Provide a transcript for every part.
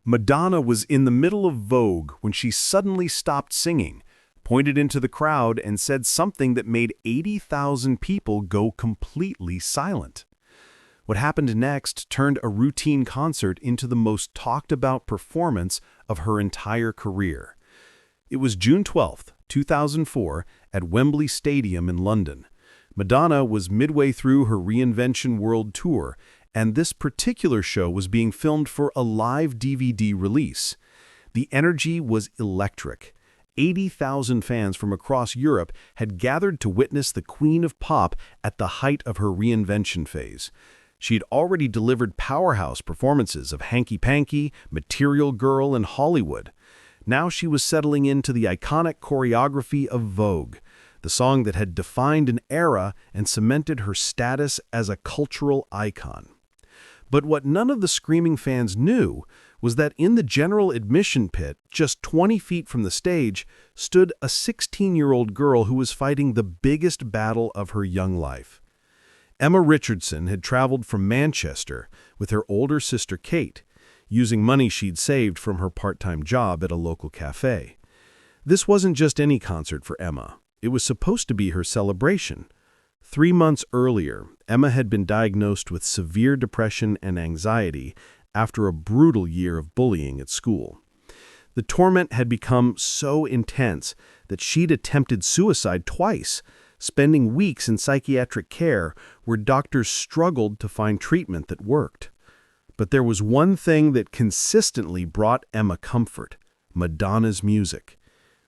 Madonna was in the middle of Vogue when she suddenly stopped singing, pointed into the crowd, and said something that made 80,000 people go completely silent. What happened next turned a routine concert into the most talked-about performance of her entire career. It was June 12, 2004, at Wembley Stadium in London. Madonna was midway through her Reinvention World Tour, and this particular show was being filmed for a live DVD release. The energy was electric. 80,000 fans from across Europe had gathered to witness the Queen of Pop at the height of her reinvention phase. She had already delivered powerhouse performances of Hanky Panky, Material Girl, and Hollywood. Now she was settling into the iconic choreography of Vogue, the song that had defined an era and cemented her status as a cultural icon. But what none of the screaming fans knew was that in the general admission pit, just 20 feet from the stage, stood a 16-year-old girl who was fighting the biggest battle of her young life. Emma Richardson had traveled from Manchester with her older sister Kate, using money she'd saved from her part-time job at a local cafe. This wasn't just any concert for Emma. It was supposed to be her celebration. 3 months earlier, Emma had been diagnosed with severe depression and anxiety after a brutal year of bullying at school. The torment had become so intense that she'd attempted suicide twice, spending weeks in psychiatric care where doctors struggled to find treatment that worked. But there was one thing that consistently brought Emma comfort: Madonna's music.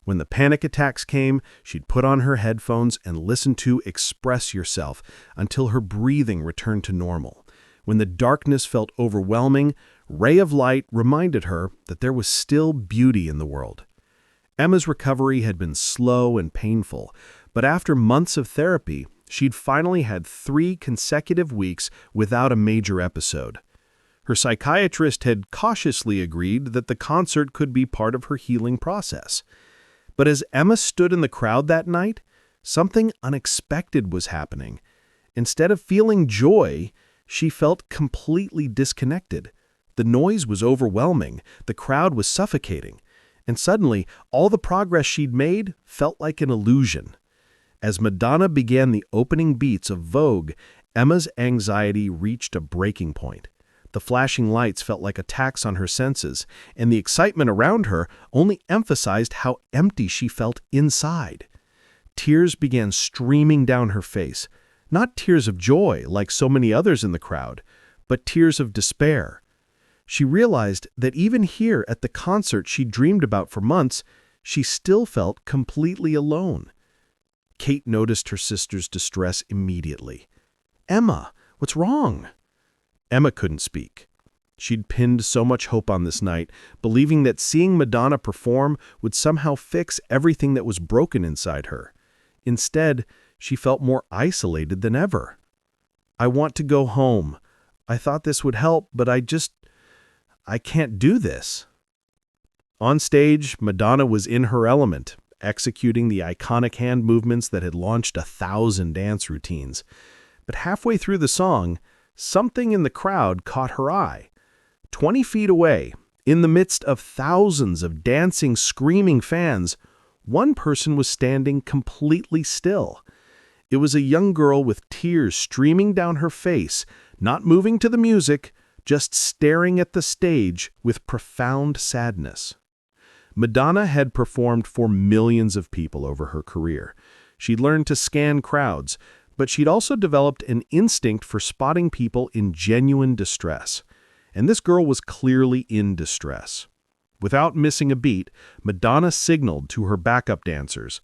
When the panic attacks came, she'd put on her headphones and listen to Express Yourself until her breathing returned to normal. When the darkness felt overwhelming, Ray of Light reminded her that there was still beauty in the world. Emma's recovery had been slow and painful, but after months of therapy, she'd finally had 3 consecutive weeks without a major episode. Her psychiatrist had cautiously agreed that the concert could be part of her healing process. But as Emma stood in the crowd that night, something unexpected was happening. Instead of feeling joy, she felt completely disconnected. The noise was overwhelming, the crowd was suffocating, and suddenly all the progress she'd made felt like an illusion. As Madonna began the opening beats of Vogue, Emma's anxiety reached a breaking point. The flashing lights felt like attacks on her senses, and the excitement around her only emphasized how empty she felt inside. Tears began streaming down her face, not tears of joy like so many others in the crowd, but tears of despair. She realized that even here at the concert she dreamed about for months, she still felt completely alone. Kate noticed her sister's distress immediately. "Emma, what's wrong?" Emma couldn't speak. She'd pinned so much hope on this night, believing that seeing Madonna perform would somehow fix everything that was broken inside her. Instead, she felt more isolated than ever. "I want to go home. I thought this would help, but I can't do this." On stage, Madonna was in her element, executing the iconic hand movements that had launched 1,000 dance routines. But halfway through the song, something in the crowd caught her eye. 20 feet away, in the midst of thousands of dancing, screaming fans, one person was standing completely still. It was a young girl with tears streaming down her face, not moving to the music, just staring at the stage with profound sadness. Madonna had performed for millions of people over her career. She'd learned to scan crowds, but she'd also developed an instinct for spotting people in genuine distress. And this girl was clearly in distress. Without missing a beat, Madonna signaled to her backup dancers.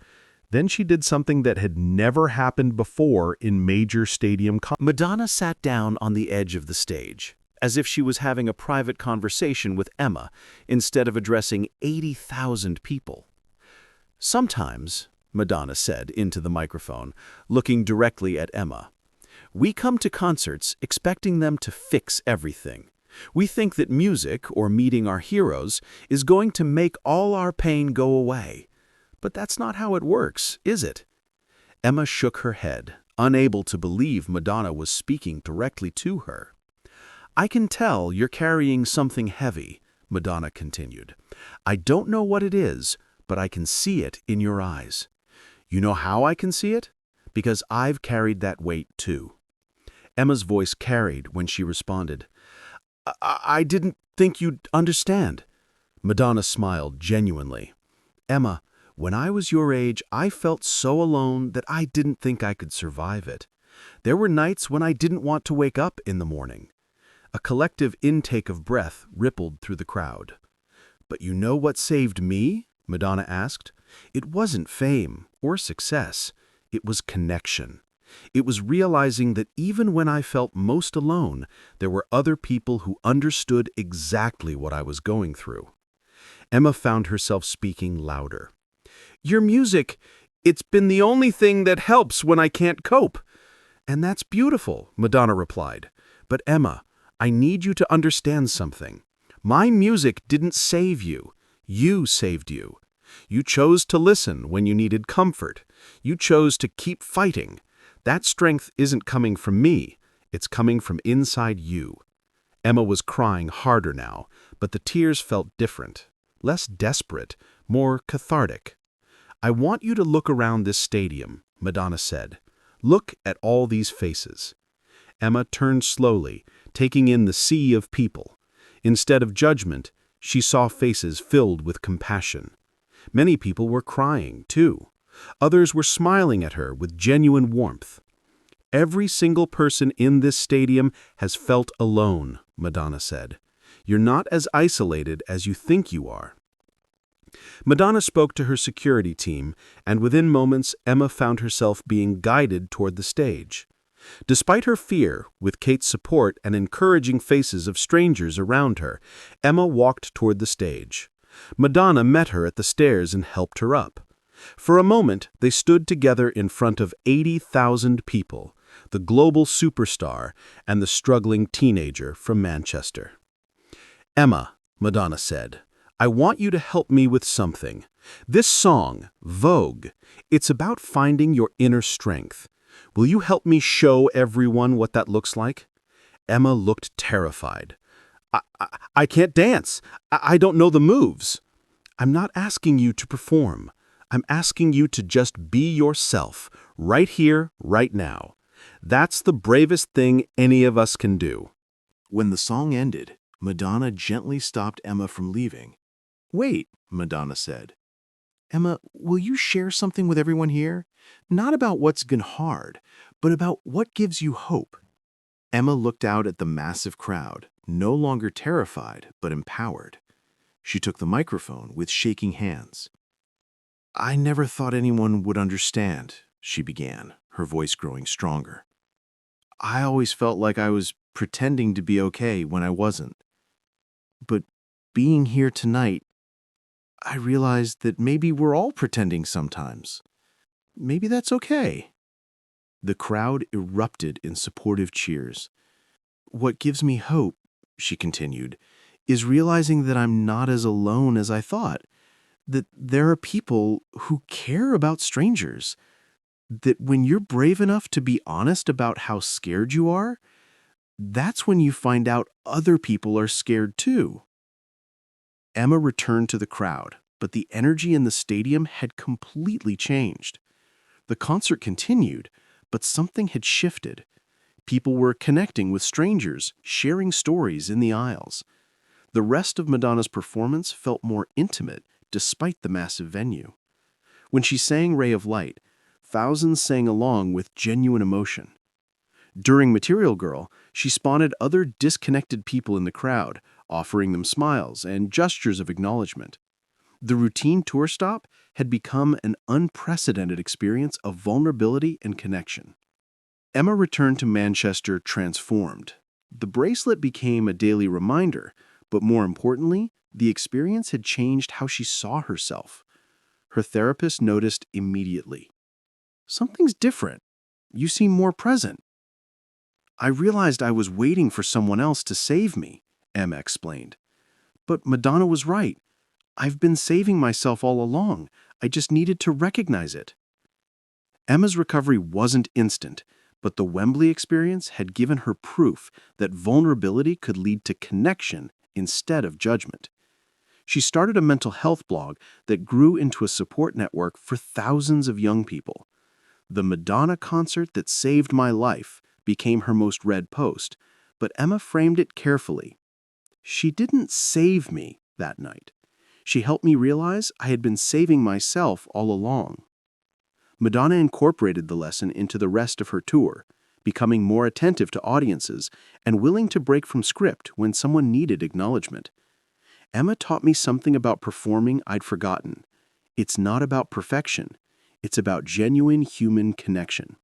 Then she did something that had never happened before in major stadium concerts. Madonna sat down on the edge of the stage, as if she was having a private conversation with Emma instead of addressing 80,000 people. "Sometimes," Madonna said into the microphone, looking directly at Emma, "we come to concerts expecting them to fix everything. We think that music, or meeting our heroes, is going to make all our pain go away. But that's not how it works, is it?" Emma shook her head, unable to believe Madonna was speaking directly to her. "I can tell you're carrying something heavy," Madonna continued. "I don't know what it is, but I can see it in your eyes. You know how I can see it? Because I've carried that weight too." Emma's voice carried when she responded, I didn't think you'd understand." Madonna smiled genuinely. "Emma, when I was your age, I felt so alone that I didn't think I could survive it. There were nights when I didn't want to wake up in the morning." A collective intake of breath rippled through the crowd. "But you know what saved me?" Madonna asked. "It wasn't fame or success. It was connection. It was realizing that even when I felt most alone, there were other people who understood exactly what I was going through." Emma found herself speaking louder. "Your music, it's been the only thing that helps when I can't cope." "And that's beautiful," Madonna replied. "But Emma, I need you to understand something. My music didn't save you. You saved you. You chose to listen when you needed comfort. You chose to keep fighting. That strength isn't coming from me. It's coming from inside you." Emma was crying harder now, but the tears felt different, less desperate, more cathartic. "I want you to look around this stadium," Madonna said. "Look at all these faces." Emma turned slowly, taking in the sea of people. Instead of judgment, she saw faces filled with compassion. Many people were crying, too. Others were smiling at her with genuine warmth. "Every single person in this stadium has felt alone," Madonna said. "You're not as isolated as you think you are." Madonna spoke to her security team, and within moments, Emma found herself being guided toward the stage. Despite her fear, with Kate's support and encouraging faces of strangers around her, Emma walked toward the stage. Madonna met her at the stairs and helped her up. For a moment, they stood together in front of 80,000 people, the global superstar and the struggling teenager from Manchester. "Emma," Madonna said, "I want you to help me with something. This song, Vogue, it's about finding your inner strength. Will you help me show everyone what that looks like?" Emma looked terrified. I can't dance. I don't know the moves." "I'm not asking you to perform. I'm asking you to just be yourself, right here, right now. That's the bravest thing any of us can do." When the song ended, Madonna gently stopped Emma from leaving. "Wait," Madonna said. "Emma, will you share something with everyone here? Not about what's been hard, but about what gives you hope." Emma looked out at the massive crowd, no longer terrified, but empowered. She took the microphone with shaking hands. "I never thought anyone would understand," she began, her voice growing stronger. "I always felt like I was pretending to be okay when I wasn't. But being here tonight, I realized that maybe we're all pretending sometimes. Maybe that's okay." The crowd erupted in supportive cheers. "What gives me hope," she continued, "is realizing that I'm not as alone as I thought, that there are people who care about strangers, that when you're brave enough to be honest about how scared you are, that's when you find out other people are scared too." Emma returned to the crowd, but the energy in the stadium had completely changed. The concert continued, but something had shifted. People were connecting with strangers, sharing stories in the aisles. The rest of Madonna's performance felt more intimate despite the massive venue. When she sang Ray of Light, thousands sang along with genuine emotion. During Material Girl, she spotted other disconnected people in the crowd, offering them smiles and gestures of acknowledgement. The routine tour stop had become an unprecedented experience of vulnerability and connection. Emma returned to Manchester transformed. The bracelet became a daily reminder, but more importantly, the experience had changed how she saw herself. Her therapist noticed immediately. "Something's different. You seem more present." "I realized I was waiting for someone else to save me," Emma explained. "But Madonna was right. I've been saving myself all along. I just needed to recognize it." Emma's recovery wasn't instant, but the Wembley experience had given her proof that vulnerability could lead to connection instead of judgment. She started a mental health blog that grew into a support network for thousands of young people. The Madonna concert that saved my life became her most read post, but Emma framed it carefully. She didn't save me that night. She helped me realize I had been saving myself all along. Madonna incorporated the lesson into the rest of her tour, becoming more attentive to audiences and willing to break from script when someone needed acknowledgement. Emma taught me something about performing I'd forgotten. It's not about perfection. It's about genuine human connection.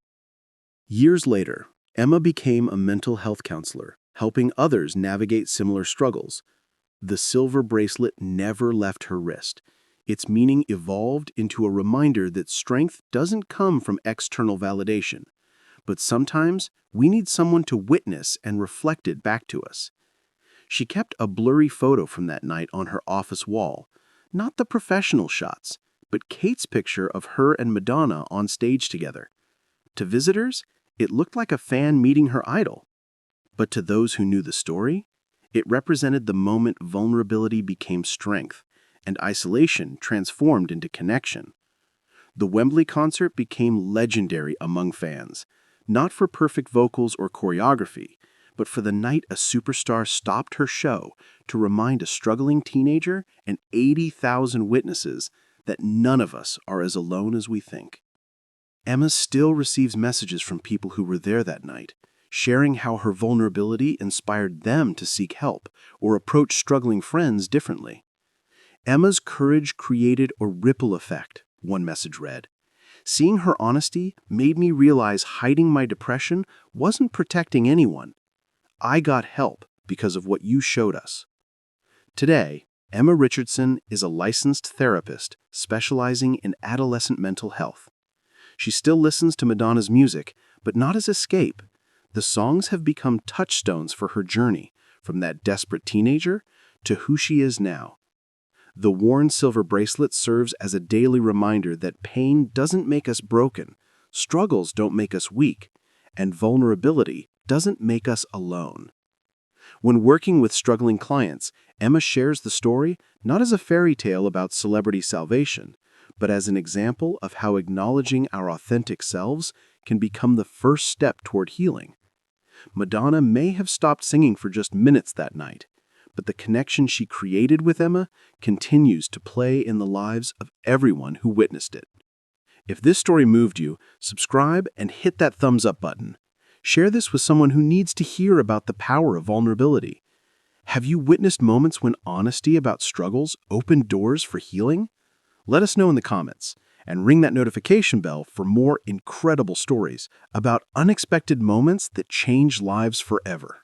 Years later, Emma became a mental health counselor, helping others navigate similar struggles. The silver bracelet never left her wrist. Its meaning evolved into a reminder that strength doesn't come from external validation, but sometimes we need someone to witness and reflect it back to us. She kept a blurry photo from that night on her office wall, not the professional shots, but Kate's picture of her and Madonna on stage together. To visitors, it looked like a fan meeting her idol. But to those who knew the story, it represented the moment vulnerability became strength and isolation transformed into connection. The Wembley concert became legendary among fans, not for perfect vocals or choreography, but for the night a superstar stopped her show to remind a struggling teenager and 80,000 witnesses that none of us are as alone as we think. Emma still receives messages from people who were there that night, sharing how her vulnerability inspired them to seek help or approach struggling friends differently. Emma's courage created a ripple effect, one message read. Seeing her honesty made me realize hiding my depression wasn't protecting anyone. I got help because of what you showed us. Today, Emma Richardson is a licensed therapist specializing in adolescent mental health. She still listens to Madonna's music, but not as escape. The songs have become touchstones for her journey, from that desperate teenager to who she is now. The worn silver bracelet serves as a daily reminder that pain doesn't make us broken, struggles don't make us weak, and vulnerability doesn't make us alone. When working with struggling clients, Emma shares the story not as a fairy tale about celebrity salvation, but as an example of how acknowledging our authentic selves can become the first step toward healing. Madonna may have stopped singing for just minutes that night, but the connection she created with Emma continues to play in the lives of everyone who witnessed it. If this story moved you, subscribe and hit that thumbs up button. Share this with someone who needs to hear about the power of vulnerability. Have you witnessed moments when honesty about struggles opened doors for healing? Let us know in the comments, and ring that notification bell for more incredible stories about unexpected moments that change lives forever.